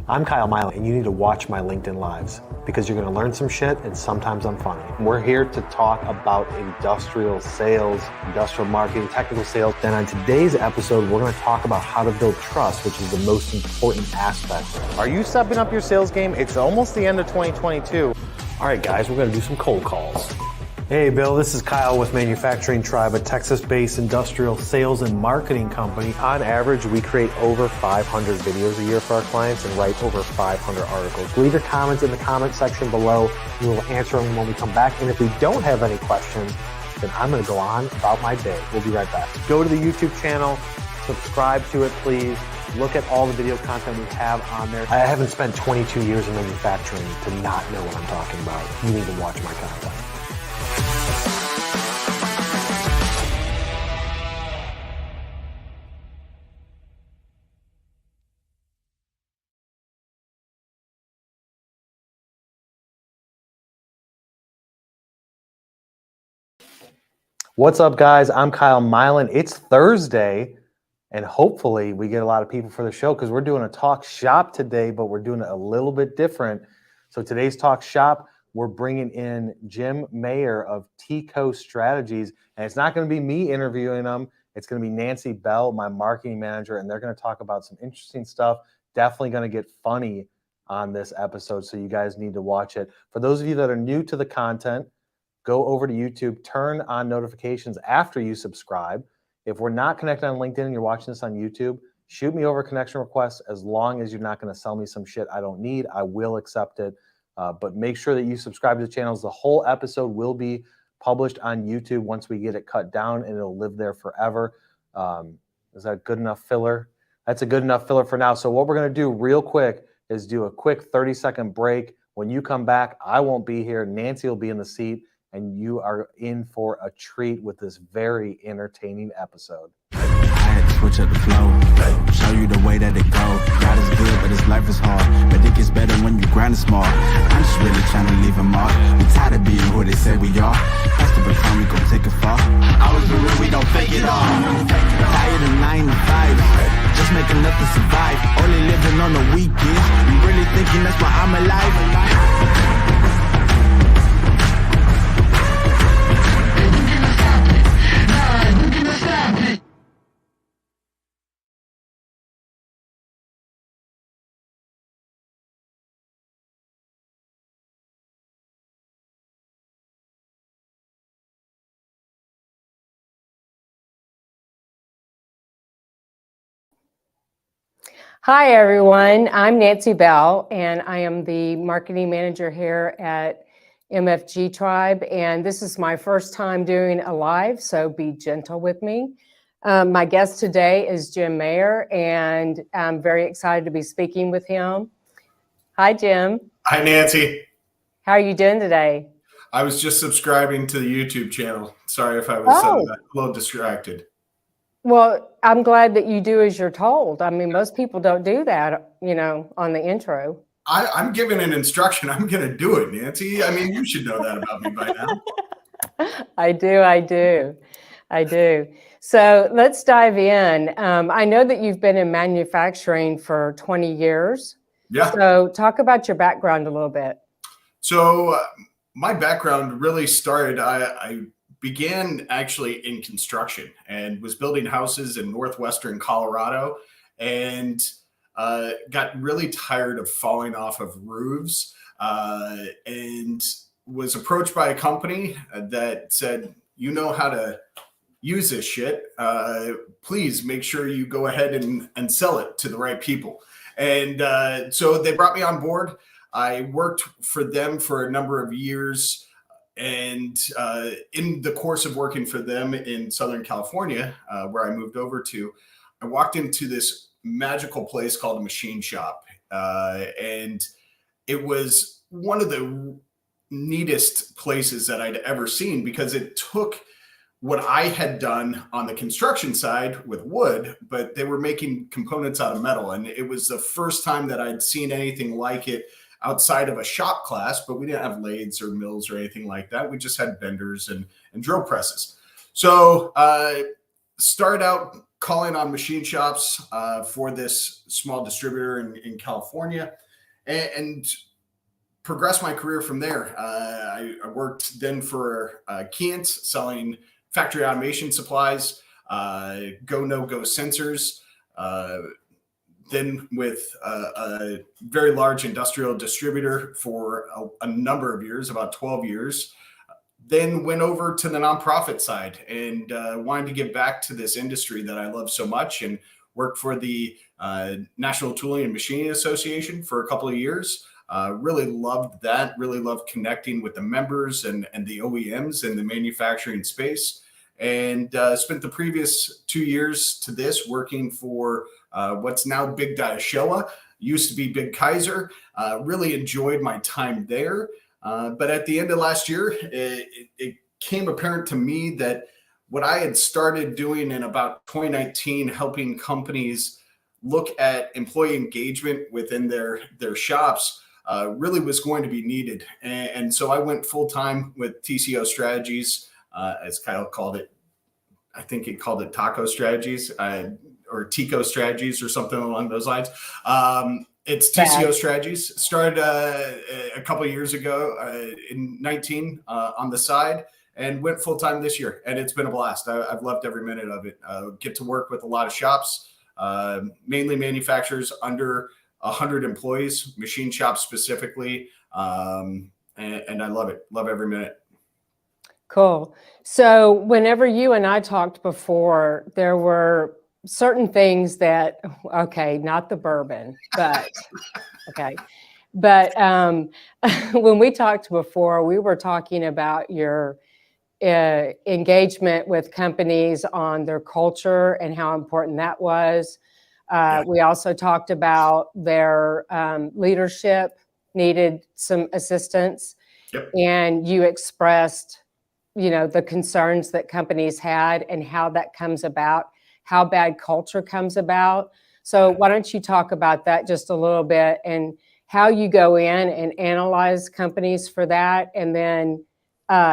I'm Kyle Milan, and you need to watch my LinkedIn Lives because you're going to learn some shit, and sometimes I'm funny. We're here to talk about industrial sales, industrial marketing, technical sales. Then on today's episode, we're going to talk about how to build trust, which is the most important aspect. Are you stepping up your sales game? It's almost the end of 2022. All right, guys, we're going to do some cold calls. Hey, Bill, this is Kyle with Manufacturing Tribe, a Texas-based industrial sales and marketing company. On average, we create over 500 videos a year for our clients and write over 500 articles. Leave your comments in the comment section below. We will answer them when we come back. And if we don't have any questions, then I'm going to go on about my day. We'll be right back. Go to the YouTube channel, subscribe to it, please. Look at all the video content we have on there. I haven't spent 22 years in manufacturing to not know what I'm talking about. You need to watch my content. What's up, guys? I'm Kyle Milan. It's Thursday, and hopefully we get a lot of people for the show because we're doing a talk shop today, but we're doing it a little bit different. So today's talk shop, we're bringing in Jim Mayer of TCO Strategies, and it's not going to be me interviewing them. It's going to be Nancy Bell, my marketing manager, and they're going to talk about some interesting stuff. Definitely going to get funny on this episode, so you guys need to watch it. For those of you that are new to the content, go over to YouTube, turn on notifications after you subscribe. If we're not connected on LinkedIn and you're watching this on YouTube, shoot me over a connection request as long as you're not going to sell me some shit I don't need. I will accept it. But make sure that you subscribe to the channels. The whole episode will be published on YouTube once we get it cut down, and it'll live there forever. Is that good enough filler? That's a good enough filler for now. So what we're going to do real quick is do a quick 30-second break. When you come back, I won't be here. Nancy will be in the seat, and you are in for a treat with this very entertaining episode. I had to switch up the flow, show you the way that it go. God is good, but his life is hard. But it gets better when you grind it smart. I'm just really trying to leave a mark. We tired of being who they said we are. That's the become, we gon' take it far. I was the real, we don't fake it all. Tired of 9 to 5, just making enough to survive. Only living on the weekends. You really thinking that's why I'm alive? Hi, everyone. I'm Nancy Bell, and I am the marketing manager here at MFG Tribe. And this is my first time doing a live, so be gentle with me. My guest today is Jim Mayer, and I'm very excited to be speaking with him. Hi, Jim. Hi, Nancy. How are you doing today? I was just subscribing to the YouTube channel. Sorry if I was a little distracted. Well, I'm glad that you do as you're told. I mean, most people don't do that, you know, on the intro. I'm giving an instruction. I'm going to do it, Nancy. I mean, you should know that about me by now. I do. So let's dive in. I know that you've been in manufacturing for 20 years. Yeah. So talk about your background a little bit. So my background really started, I began actually in construction and was building houses in northwestern Colorado, and got really tired of falling off of roofs, and was approached by a company that said, you know how to use this shit. Please make sure you go ahead and sell it to the right people. And so they brought me on board. I worked for them for a number of years. And in the course of working for them in Southern California, where I moved over to, I walked into this magical place called a machine shop. And it was one of the neatest places that I'd ever seen, because it took what I had done on the construction side with wood, but they were making components out of metal. And it was the first time that I'd seen anything like it outside of a shop class, but we didn't have lathes or mills or anything like that. We just had benders and drill presses. So started out calling on machine shops for this small distributor in California, and progressed my career from there. I worked then for Keyence, selling factory automation supplies, go no go sensors. Then with a very large industrial distributor for a number of years, about 12 years. Then went over to the nonprofit side and wanted to give back to this industry that I love so much, and worked for the National Tooling and Machining Association for a couple of years. Really loved that, really loved connecting with the members and the OEMs in the manufacturing space. And spent the previous 2 years to this working for what's now Big Showa, used to be Big Kaiser. Really enjoyed my time there. But at the end of last year, it became apparent to me that what I had started doing in about 2019, helping companies look at employee engagement within their shops, really was going to be needed. And so I went full time with TCO Strategies, as Kyle called it. I think he called it Taco Strategies or Tico Strategies or something along those lines. It's TCO Strategies. Started a couple of years ago in 19 on the side, and went full time this year. And it's been a blast. I've loved every minute of it. Get to work with a lot of shops, mainly manufacturers under 100 employees, machine shops specifically. And I love it. Love every minute. Cool. So whenever you and I talked before, there were certain things that, okay, not the bourbon, but okay. But when we talked before, we were talking about your engagement with companies on their culture and how important that was. We also talked about their leadership needed some assistance. Yep. And you expressed, the concerns that companies had and how that comes about, how bad culture comes about. So why don't you talk about that just a little bit, and how you go in and analyze companies for that, and then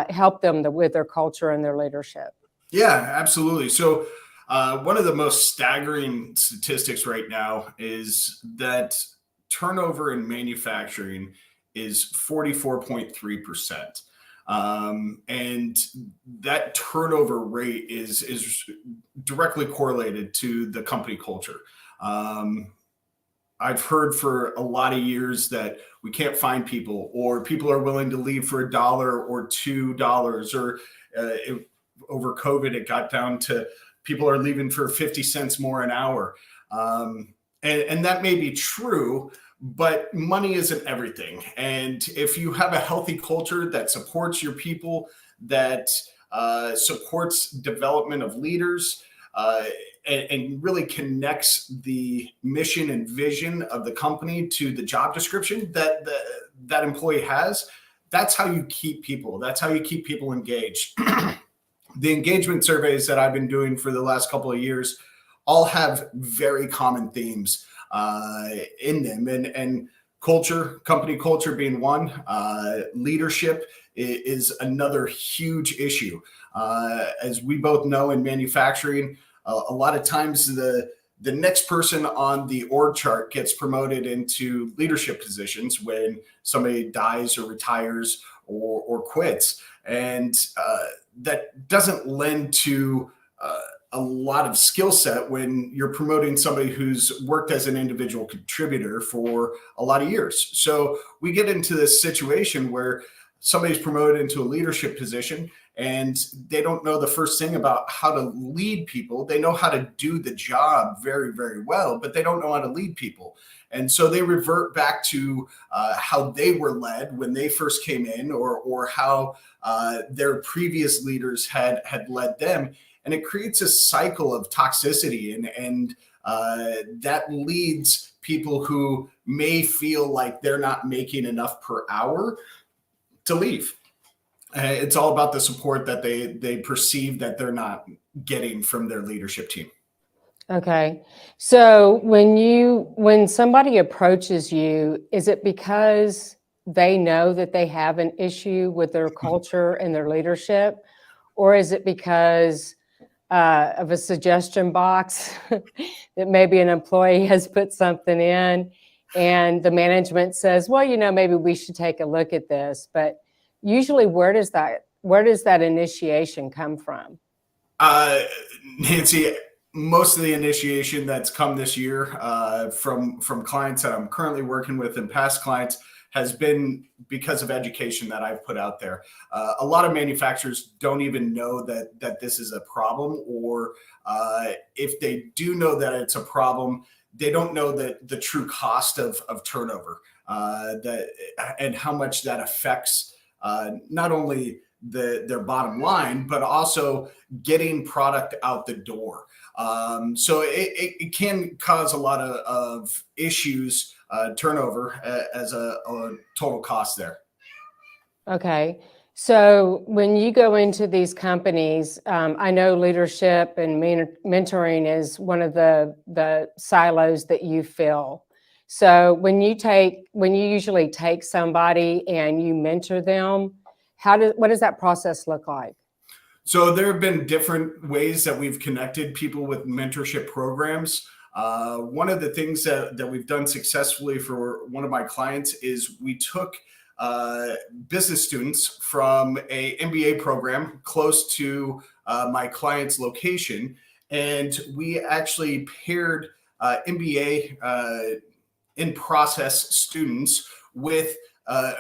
help them with their culture and their leadership? Yeah, absolutely. So one of the most staggering statistics right now is that turnover in manufacturing is 44.3%. And that turnover rate is directly correlated to the company culture. I've heard for a lot of years that we can't find people, or people are willing to leave for $1 or $2, or over COVID, it got down to people are leaving for 50 cents more an hour. And that may be true, but money isn't everything. And if you have a healthy culture that supports your people, that supports development of leaders, and really connects the mission and vision of the company to the job description that employee has, that's how you keep people. That's how you keep people engaged. The engagement surveys that I've been doing for the last couple of years all have very common themes in them, and culture, company culture being one. Leadership is another huge issue. As we both know, in manufacturing, a lot of times the next person on the org chart gets promoted into leadership positions when somebody dies or retires or quits. And that doesn't lend to a lot of skill set when you're promoting somebody who's worked as an individual contributor for a lot of years. So we get into this situation where somebody's promoted into a leadership position and they don't know the first thing about how to lead people. They know how to do the job very, very well, but they don't know how to lead people. And so they revert back to how they were led when they first came in, or how their previous leaders had led them. And it creates a cycle of toxicity, and that leads people who may feel like they're not making enough per hour to leave. It's all about the support that they perceive that they're not getting from their leadership team. Okay. So when somebody approaches you, is it because they know that they have an issue with their culture and their leadership? Or is it because of a suggestion box that maybe an employee has put something in, and the management says, well, maybe we should take a look at this. But usually, where does that initiation come from? Nancy, most of the initiation that's come this year from clients that I'm currently working with and past clients has been because of education that I've put out there. A lot of manufacturers don't even know that this is a problem, or if they do know that it's a problem, they don't know the true cost of turnover, and how much that affects not only their bottom line, but also getting product out the door. So it can cause a lot of issues, turnover as a total cost there. Okay. So when you go into these companies, I know leadership and mentoring is one of the silos that you fill. So when you usually take somebody and you mentor them, what does that process look like? So there have been different ways that we've connected people with mentorship programs. One of the things that we've done successfully for one of my clients is we took business students from a MBA program close to my client's location, and we actually paired MBA in process students with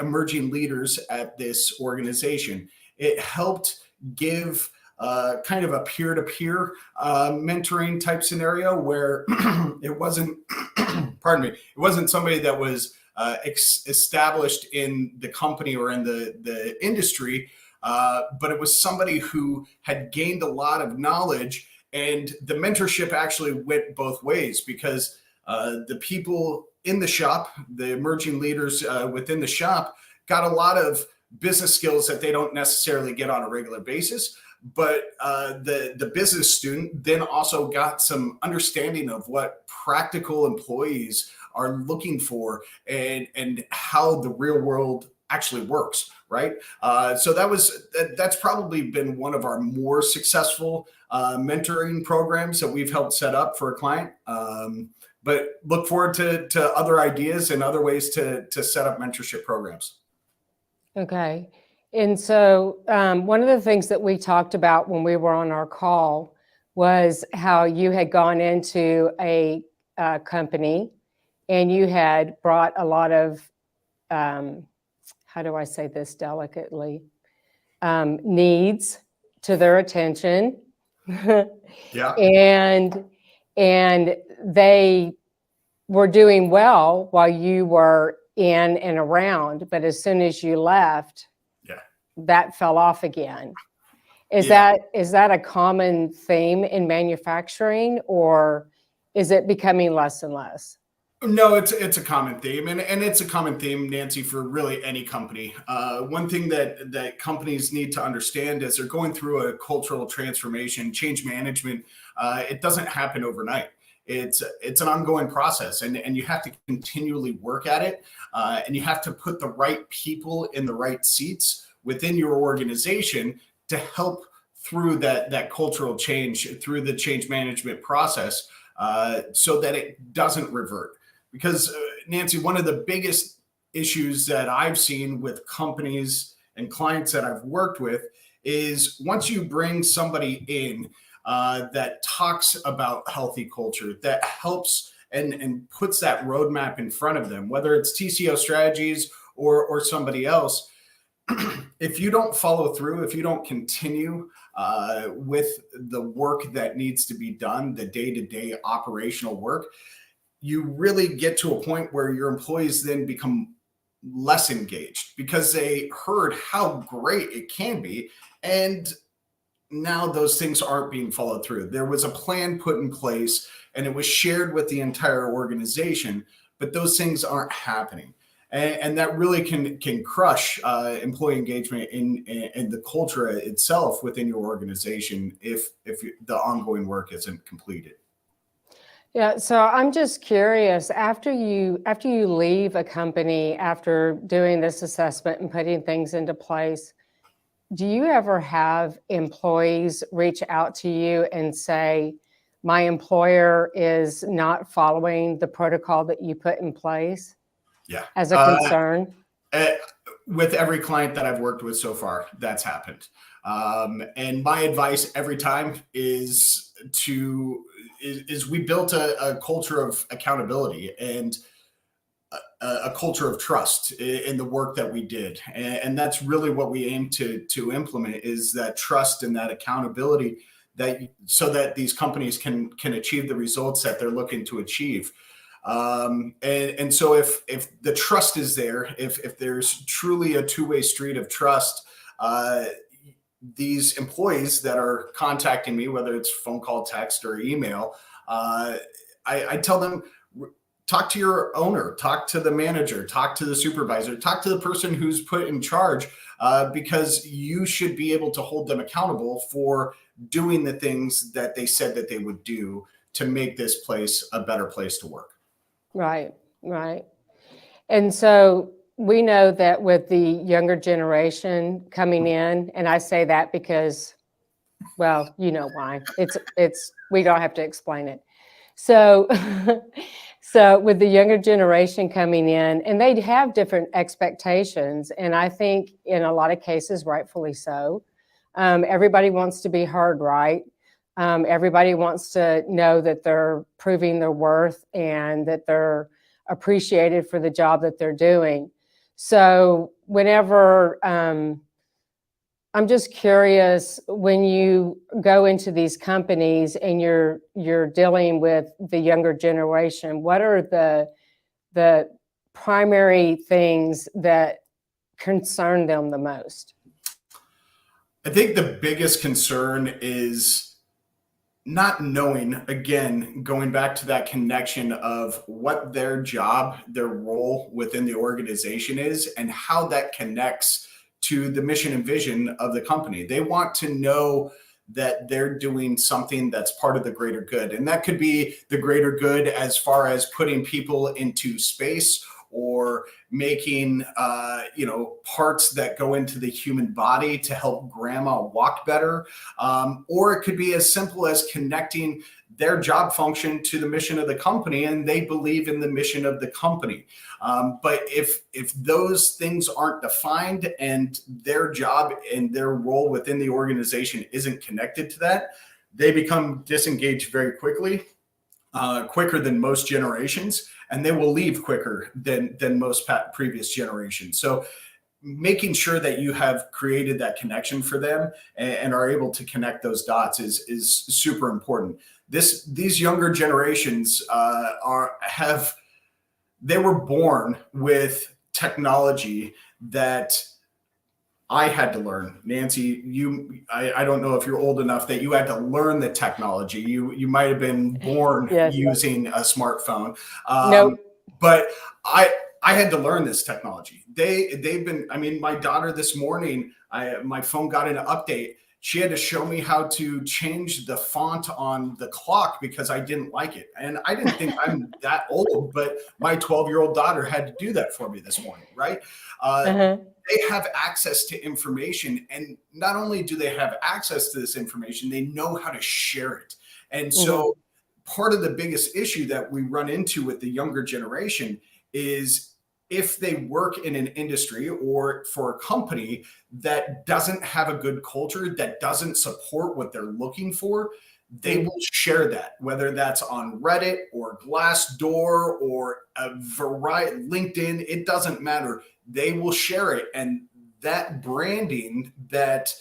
emerging leaders at this organization. It helped give kind of a peer-to-peer mentoring type scenario where it wasn't, pardon me, it wasn't somebody that was established in the company or in the industry, but it was somebody who had gained a lot of knowledge, and the mentorship actually went both ways because the people in the shop, the emerging leaders within the shop, got a lot of business skills that they don't necessarily get on a regular basis. But the business student then also got some understanding of what practical employees are looking for and how the real world actually works, right? So that's probably been one of our more successful mentoring programs that we've helped set up for a client. But look forward to other ideas and other ways to set up mentorship programs. Okay. And so one of the things that we talked about when we were on our call was how you had gone into a company and you had brought a lot of, how do I say this delicately, needs to their attention. Yeah. And they were doing well while you were in and around, but as soon as you left, that fell off again. Is that a common theme in manufacturing, or is it becoming less and less? No, it's a common theme, and it's a common theme, Nancy, for really any company. One thing that companies need to understand as they're going through a cultural transformation, change management, it doesn't happen overnight. It's an ongoing process, and you have to continually work at it, and you have to put the right people in the right seats within your organization to help through that cultural change, through the change management process, so that it doesn't revert. Because Nancy, one of the biggest issues that I've seen with companies and clients that I've worked with is once you bring somebody in that talks about healthy culture, that helps and puts that roadmap in front of them, whether it's TCO Strategies or somebody else, if you don't follow through, if you don't continue with the work that needs to be done, the day-to-day operational work, you really get to a point where your employees then become less engaged because they heard how great it can be. And now those things aren't being followed through. There was a plan put in place and it was shared with the entire organization, but those things aren't happening. And that really can crush employee engagement in the culture itself within your organization if the ongoing work isn't completed. Yeah, so I'm just curious, after you leave a company after doing this assessment and putting things into place, do you ever have employees reach out to you and say, my employer is not following the protocol that you put in place Yeah. as a concern? With every client that I've worked with so far, that's happened. And my advice every time is we built a culture of accountability and a culture of trust in the work that we did. And that's really what we aim to implement, is that trust and that accountability, so that these companies can achieve the results that they're looking to achieve. And so if the trust is there, if there's truly a two-way street of trust, these employees that are contacting me, whether it's phone call, text, or email, I tell them, talk to your owner, talk to the manager, talk to the supervisor, talk to the person who's put in charge, because you should be able to hold them accountable for doing the things that they said that they would do to make this place a better place to work. Right, right. And so we know that with the younger generation coming in, and I say that because, well, you know why. It's we don't have to explain it. So, so with the younger generation coming in, and they have different expectations, and I think in a lot of cases, rightfully so. Everybody wants to be heard, right? Everybody wants to know that they're proving their worth and that they're appreciated for the job that they're doing. So whenever, I'm just curious, when you go into these companies and you're dealing with the younger generation, what are the primary things that concern them the most? I think the biggest concern is not knowing, again, going back to that connection of what their job, their role within the organization is, and how that connects to the mission and vision of the company. They want to know that they're doing something that's part of the greater good. And that could be the greater good as far as putting people into space, or making parts that go into the human body to help grandma walk better. Or it could be as simple as connecting their job function to the mission of the company, and they believe in the mission of the company. But if those things aren't defined, and their job and their role within the organization isn't connected to that, they become disengaged very quickly, quicker than most generations, and they will leave quicker than most previous generations. So making sure that you have created that connection for them and are able to connect those dots is super important. These younger generations they were born with technology that I had to learn. Nancy, I don't know if you're old enough that you had to learn the technology. You might have been born Yes. using a smartphone. Nope. But I had to learn this technology. They've been, I mean, my daughter this morning, my phone got an update. She had to show me how to change the font on the clock because I didn't like it. And I didn't think I'm that old, but my 12-year-old daughter had to do that for me this morning, right? They have access to information. And not only do they have access to this information, they know how to share it. And so part of the biggest issue that we run into with the younger generation is, if they work in an industry or for a company that doesn't have a good culture, that doesn't support what they're looking for, they will share that, whether that's on Reddit or Glassdoor or a variety, LinkedIn, it doesn't matter. They will share it. And that branding that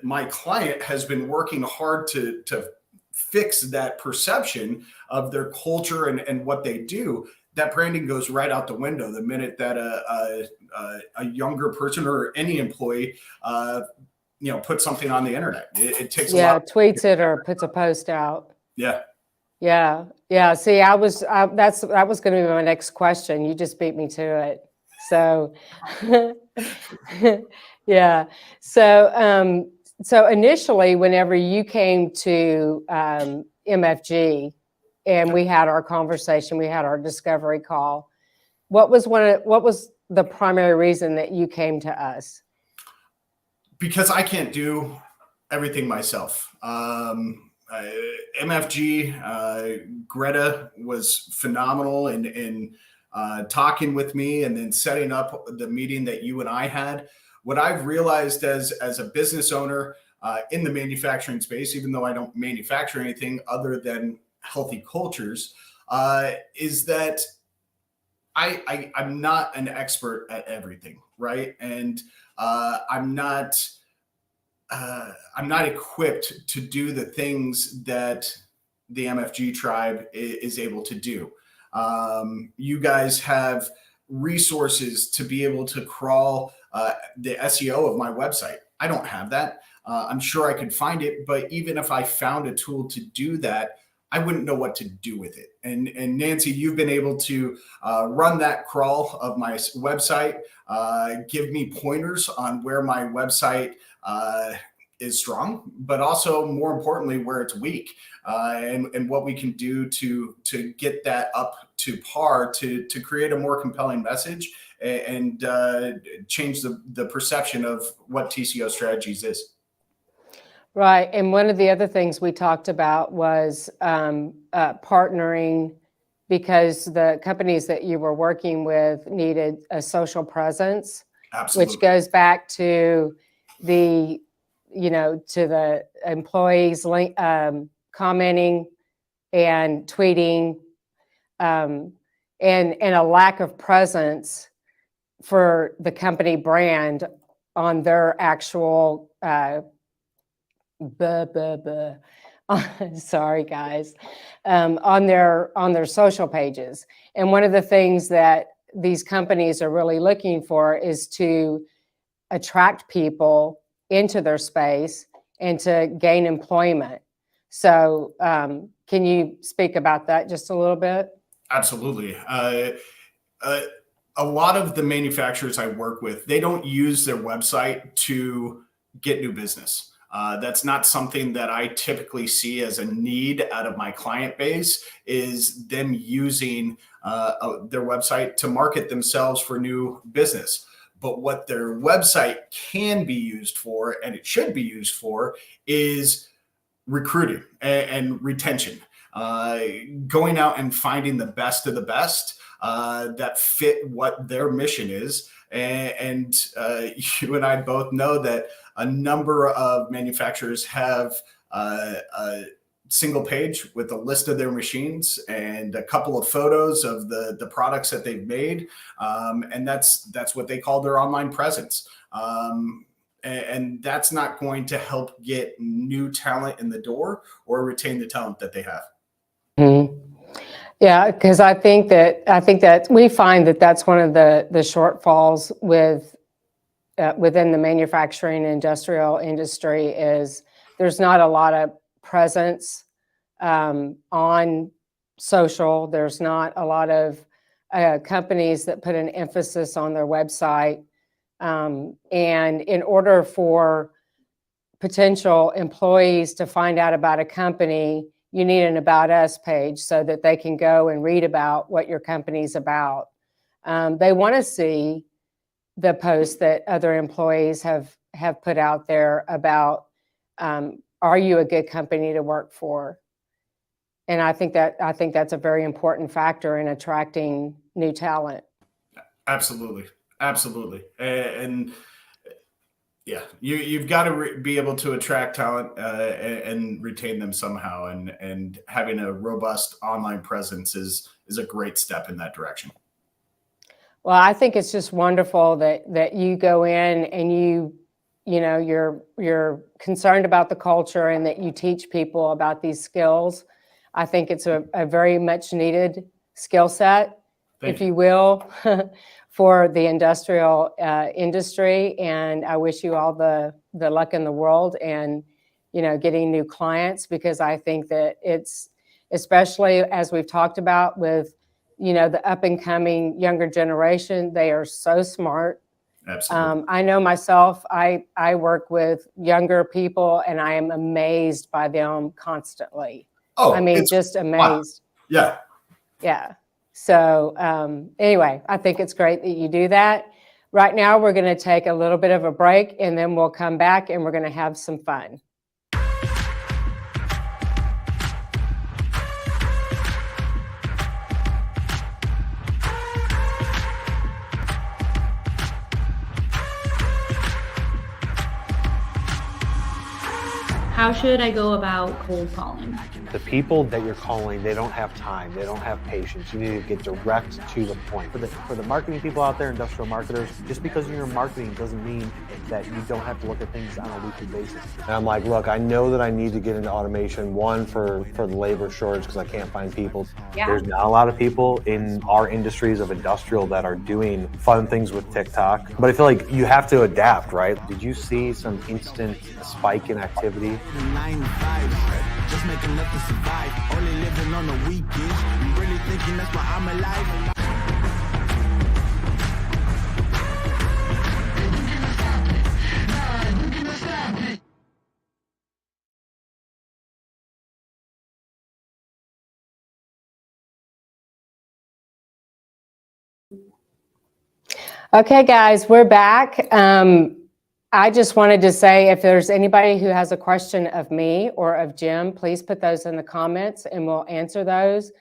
my client has been working hard to fix, that perception of their culture and what they do, that branding goes right out the window the minute that a younger person or any employee puts something on the internet. It takes a lot. Tweets it or puts a post out. Yeah. See, that was going to be my next question. You just beat me to it. So, yeah. So initially, whenever you came to MFG, and we had our conversation, we had our discovery call, what was the primary reason that you came to us? because I can't do everything myself. MFG, Greta was phenomenal in talking with me and then setting up the meeting that you and I had. What I've realized as a business owner in the manufacturing space, even though I don't manufacture anything other than healthy cultures, is that I'm not an expert at everything, right? And I'm not equipped to do the things that the MFG tribe is able to do. You guys have resources to be able to crawl the SEO of my website. I don't have that. I'm sure I could find it, but even if I found a tool to do that, I wouldn't know what to do with it. And Nancy, you've been able to run that crawl of my website, give me pointers on where my website is strong, but also more importantly, where it's weak, and what we can do to get that up to par to create a more compelling message and change the perception of what TCO Strategies is. Right. And one of the other things we talked about was partnering, because the companies that you were working with needed a social presence. Absolutely. Which goes back to the, to the employees commenting and tweeting, and a lack of presence for the company brand on their actual sorry guys, on their social pages. And one of the things that these companies are really looking for is to attract people into their space and to gain employment. So can you speak about that just a little bit? Absolutely. A lot of the manufacturers I work with, they don't use their website to get new business. That's not something that I typically see as a need out of my client base, is them using their website to market themselves for new business. But what their website can be used for, and it should be used for, is recruiting and retention. Going out and finding the best of the best that fit what their mission is. And you and I both know that a number of manufacturers have a single page with a list of their machines and a couple of photos of the products that they've made. And that's what they call their online presence. And that's not going to help get new talent in the door or retain the talent that they have. Mm-hmm. Yeah, because I think that we find that that's one of the shortfalls within the manufacturing and industrial industry, is there's not a lot of presence on social. There's not a lot of companies that put an emphasis on their website. And in order for potential employees to find out about a company, you need an About Us page so that they can go and read about what your company's about. They want to see the posts that other employees have put out there about, are you a good company to work for? And I think that's a very important factor in attracting new talent. Absolutely. And yeah, you've got to be able to attract talent and retain them somehow. And having a robust online presence is a great step in that direction. Well, I think it's just wonderful that you go in and you're concerned about the culture and that you teach people about these skills. I think it's a very much needed skill set, if you will, for the industrial industry. And I wish you all the luck in the world and, getting new clients, because I think that it's, especially as we've talked about with, the up and coming younger generation, they are so smart. Absolutely. I know myself, I work with younger people and I am amazed by them constantly. Oh, I mean, just amazed. Wow. Yeah. Yeah. So anyway, I think it's great that you do that. Right now, we're going to take a little bit of a break, and then we'll come back and we're going to have some fun. How should I go about cold calling? The people that you're calling, they don't have time. They don't have patience. You need to get direct to the point. For the marketing people out there, industrial marketers, just because you're in marketing doesn't mean that you don't have to look at things on a weekly basis. And I'm like, look, I know that I need to get into automation, one, for the labor shortage, because I can't find people. Yeah. There's not a lot of people in our industries of industrial that are doing fun things with TikTok. But I feel like you have to adapt, right? Did you see some instant spike in activity? 9 to 5, just making enough to survive. Only living on the weekends. You really thinking that's why I'm alive? Okay, guys, we're back. I just wanted to say, if there's anybody who has a question of me or of Jim, please put those in the comments and we'll answer those.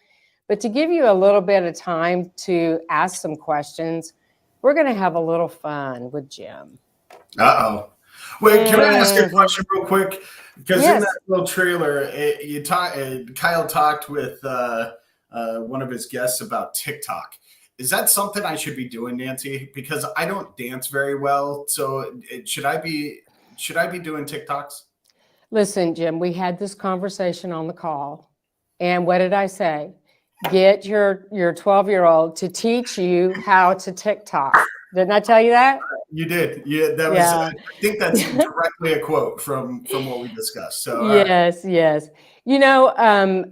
But to give you a little bit of time to ask some questions, we're going to have a little fun with Jim. Uh-oh. Wait, can I ask a question real quick? Because Yes. in that little trailer, Kyle talked with one of his guests about TikTok. Is that something I should be doing, Nancy? Because I don't dance very well. So should I be doing TikToks? Listen, Jim, we had this conversation on the call. And what did I say? Get your 12-year-old to teach you how to TikTok. Didn't I tell you that? You did. Yeah, that was. Yeah. I think that's directly a quote from what we discussed. So Yes, yes. You know,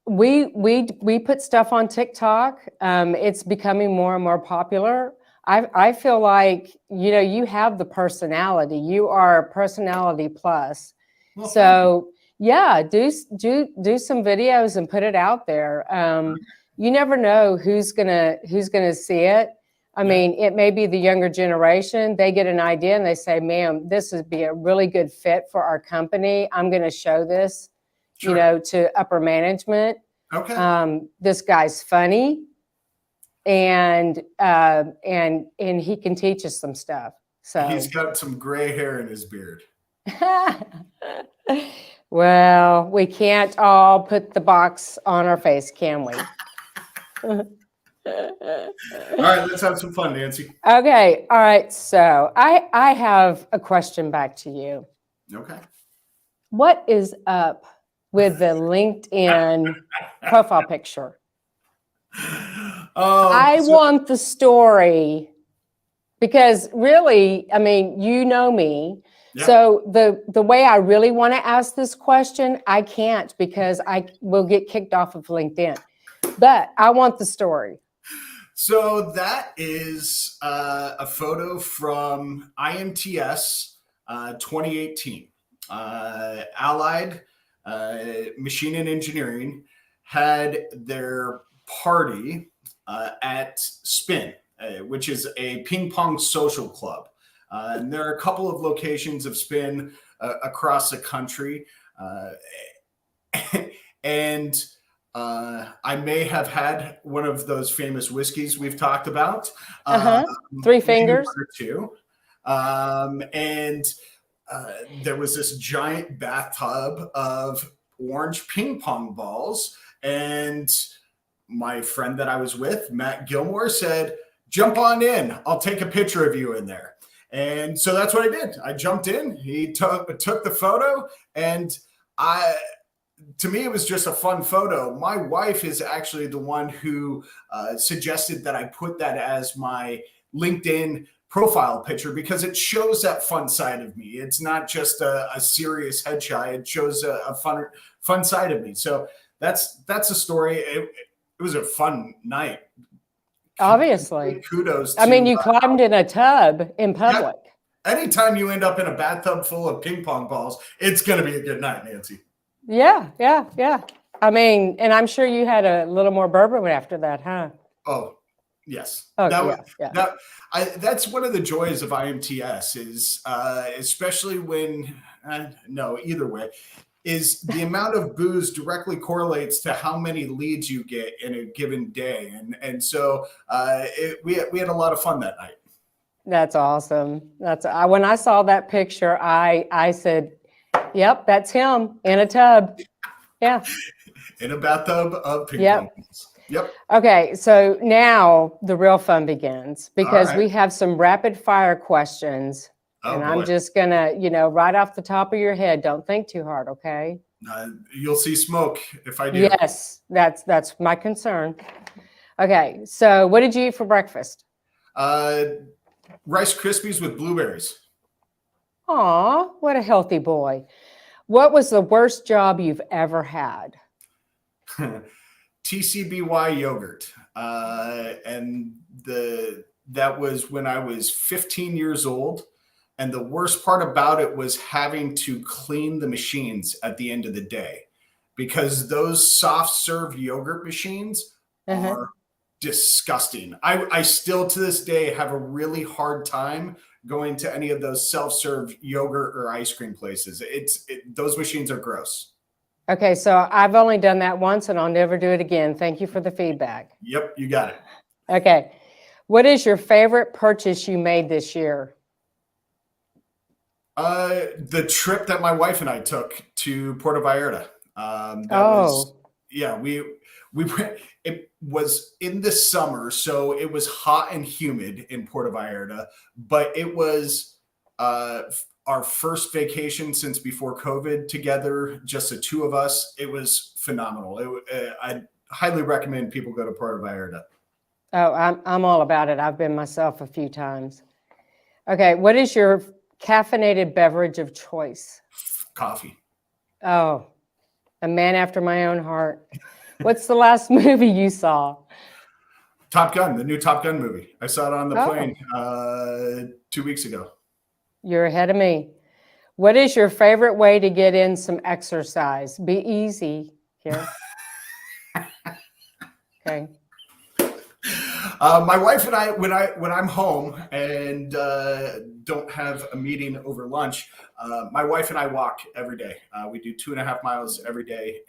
we put stuff on TikTok. It's becoming more and more popular. I feel like, you know, you have the personality. You are personality plus. Well, So yeah, do some videos and put it out there. You never know who's gonna see it. I mean, it may be the younger generation. They get an idea and they say, "Ma'am, this would be a really good fit for our company. I'm going to show this, Sure. you know, to upper management. Okay. This guy's funny, and he can teach us some stuff." So He's got some gray hair in his beard. well, we can't all put the box on our face, can we? All right, let's have some fun, Nancy. Okay, all right. So I have a question back to you. Okay. What is up with the LinkedIn profile picture? I want the story, because really, I mean, you know me. Yeah. So the way I really want to ask this question, I can't, because I will get kicked off of LinkedIn. But I want the story. So that is a photo from IMTS 2018. Allied Machine and Engineering had their party at Spin, which is a ping pong social club. And there are a couple of locations of Spin across the country. And I may have had one of those famous whiskeys we've talked about. Three Fingers. Two. And there was this giant bathtub of orange ping pong balls. And my friend that I was with, Matt Gilmore, said, "Jump on in. I'll take a picture of you in there." And so that's what I did. I jumped in. He took the photo, and to me, it was just a fun photo. My wife is actually the one who suggested that I put that as my LinkedIn profile picture, because it shows that fun side of me. It's not just a serious headshot. It shows a fun side of me. So that's a story. It was a fun night. Obviously. Kudos to, I mean, you climbed in a tub in public. Yeah. Anytime you end up in a bathtub full of ping pong balls, it's going to be a good night, Nancy. Yeah. I mean, and I'm sure you had a little more bourbon after that, huh? Oh, Yes. Oh, That yeah, yeah. that's one of the joys of IMTS is especially when no, either way, is the amount of booze directly correlates to how many leads you get in a given day. And so we had a lot of fun that night. That's awesome. When I saw that picture, I said, "Yep, that's him in a tub." Yeah. In a bathtub of ping Yep. pong balls. Yep. Okay, so now the real fun begins because right. we have some rapid fire questions. Oh, And boy. I'm just gonna, right off the top of your head, don't think too hard, okay? You'll see smoke if I do. Yes, that's my concern. Okay, so what did you eat for breakfast? Rice Krispies with blueberries. Aw, what a healthy boy. What was the worst job you've ever had? TCBY yogurt. And that was when I was 15 years old. And the worst part about it was having to clean the machines at the end of the day because those soft serve yogurt machines are disgusting. I still to this day have a really hard time going to any of those self-serve yogurt or ice cream places. Those machines are gross. Okay, so I've only done that once and I'll never do it again. Thank you for the feedback. Yep, you got it. Okay, what is your favorite purchase you made this year? The trip that my wife and I took to Puerto Vallarta. It was in the summer, so it was hot and humid in Puerto Vallarta, but it was our first vacation since before COVID together, just the two of us. It was phenomenal. I highly recommend people go to Puerto Vallarta. Oh, I'm all about it. I've been myself a few times. Okay, what is your caffeinated beverage of choice? Coffee. Oh, a man after my own heart. What's the last movie you saw? Top Gun, the new Top Gun movie. I saw it on the plane 2 weeks ago. You're ahead of me. What is your favorite way to get in some exercise? Be easy here. Okay. My wife and I, when I'm home and don't have a meeting over lunch, my wife and I walk every day. We do 2.5 miles every day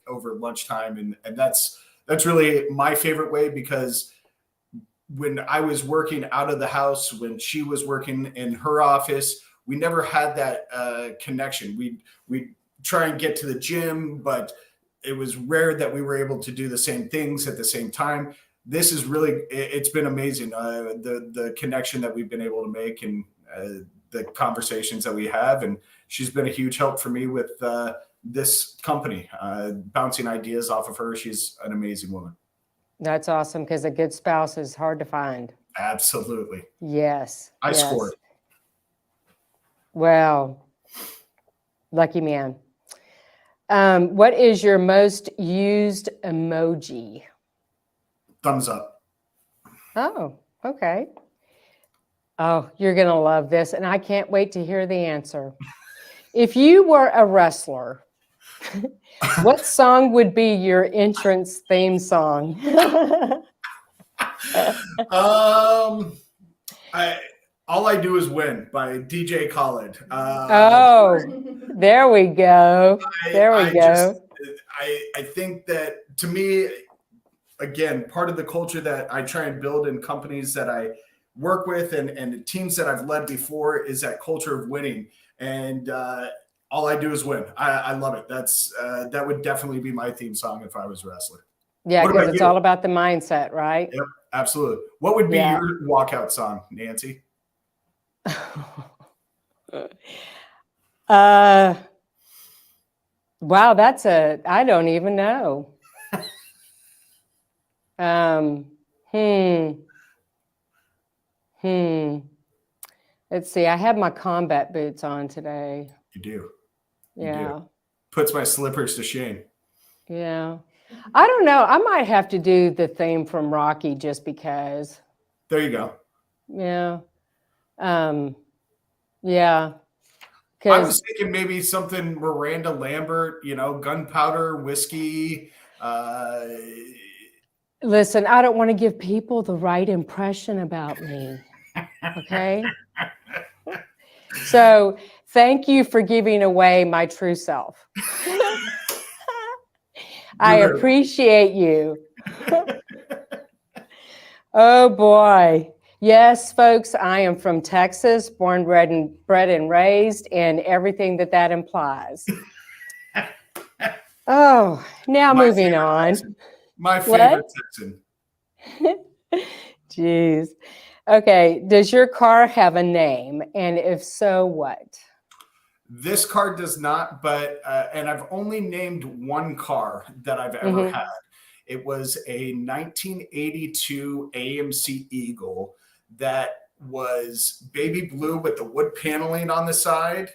over lunchtime, and that's really my favorite way because when I was working out of the house, when she was working in her office, we never had that connection. We try and get to the gym, but it was rare that we were able to do the same things at the same time. This is really, it's been amazing. The connection that we've been able to make and the conversations that we have. And she's been a huge help for me with this company, bouncing ideas off of her. She's an amazing woman. That's awesome because a good spouse is hard to find. Absolutely. Yes. I scored. Well, lucky man. What is your most used emoji? Thumbs up. Oh, okay. Oh, you're going to love this, and I can't wait to hear the answer. If you were a wrestler, what song would be your entrance theme song? All I Do Is Win by DJ Khaled. There we go. I think that to me, again, part of the culture that I try and build in companies that I work with and teams that I've led before is that culture of winning. And all I do is win. I love it. That would definitely be my theme song if I was a wrestler. Yeah, because it's all about the mindset, right? Yep, absolutely. What would be your walkout song, Nancy? Wow, I don't even know. Let's see. I have my combat boots on today. You do. Yeah. Puts my slippers to shame. Yeah. I don't know. I might have to do the theme from Rocky just because. There you go. Yeah. Yeah. I was thinking maybe something Miranda Lambert, gunpowder, whiskey, Listen, I don't want to give people the right impression about me. Okay. So thank you for giving away my true self. I You're very appreciate you. Oh boy. Yes, folks, I am from Texas, born, bred, and raised, and everything that implies. Oh, now my moving favorite on. Texan. My What? favorite Texan. Jeez. Okay. Does your car have a name? And if so, what? This car does not, but and I've only named one car that I've ever Mhm. had. It was a 1982 AMC Eagle that was baby blue with the wood paneling on the side.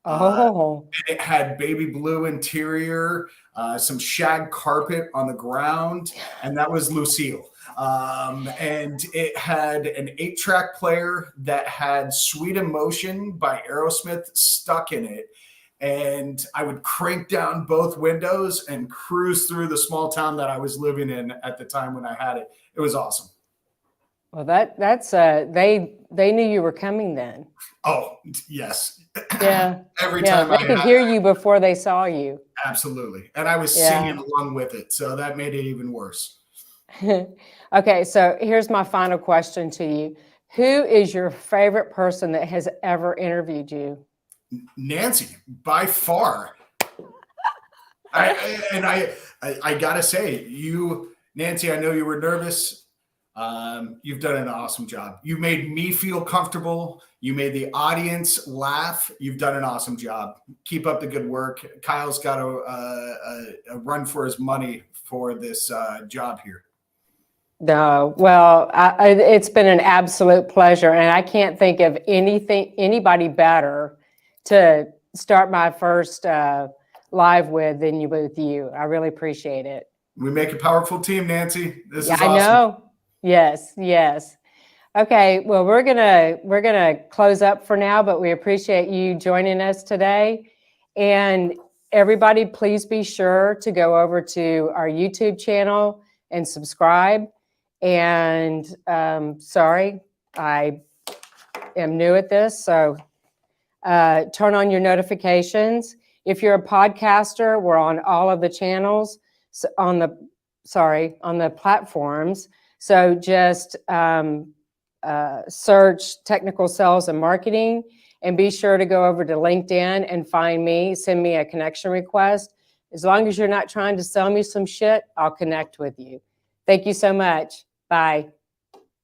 Oh, It had baby blue interior, some shag carpet on the ground, and that was Lucille. And it had an 8-track player that had Sweet Emotion by Aerosmith stuck in it. And I would crank down both windows and cruise through the small town that I was living in at the time when I had it. It was awesome. well, that's they knew you were coming then. Oh, yes. Yeah. Every Yeah. time They could hear you before they saw you. absolutely. And I was Yeah. singing along with it. So that made it even worse. Okay, so here's my final question to you. Who is your favorite person that has ever interviewed you? Nancy, by far. I gotta say, Nancy, I know you were nervous. You've done an awesome job. You made me feel comfortable. You made the audience laugh. You've done an awesome job. Keep up the good work. Kyle's got a run for his money for this job here. No, well, it's been an absolute pleasure, and I can't think of anybody better to start my first live with you. I really appreciate it. We make a powerful team, Nancy. This Yeah, is I awesome. know. Yes, yes. Okay, well, we're gonna close up for now, but we appreciate you joining us today. And everybody, please be sure to go over to our YouTube channel and subscribe. And sorry, I am new at this, so turn on your notifications. If you're a podcaster, we're on all of the channels on the platforms. So just search technical sales and marketing, and be sure to go over to LinkedIn and find me, send me a connection request. As long as you're not trying to sell me some shit, I'll connect with you. Thank you so much. Bye.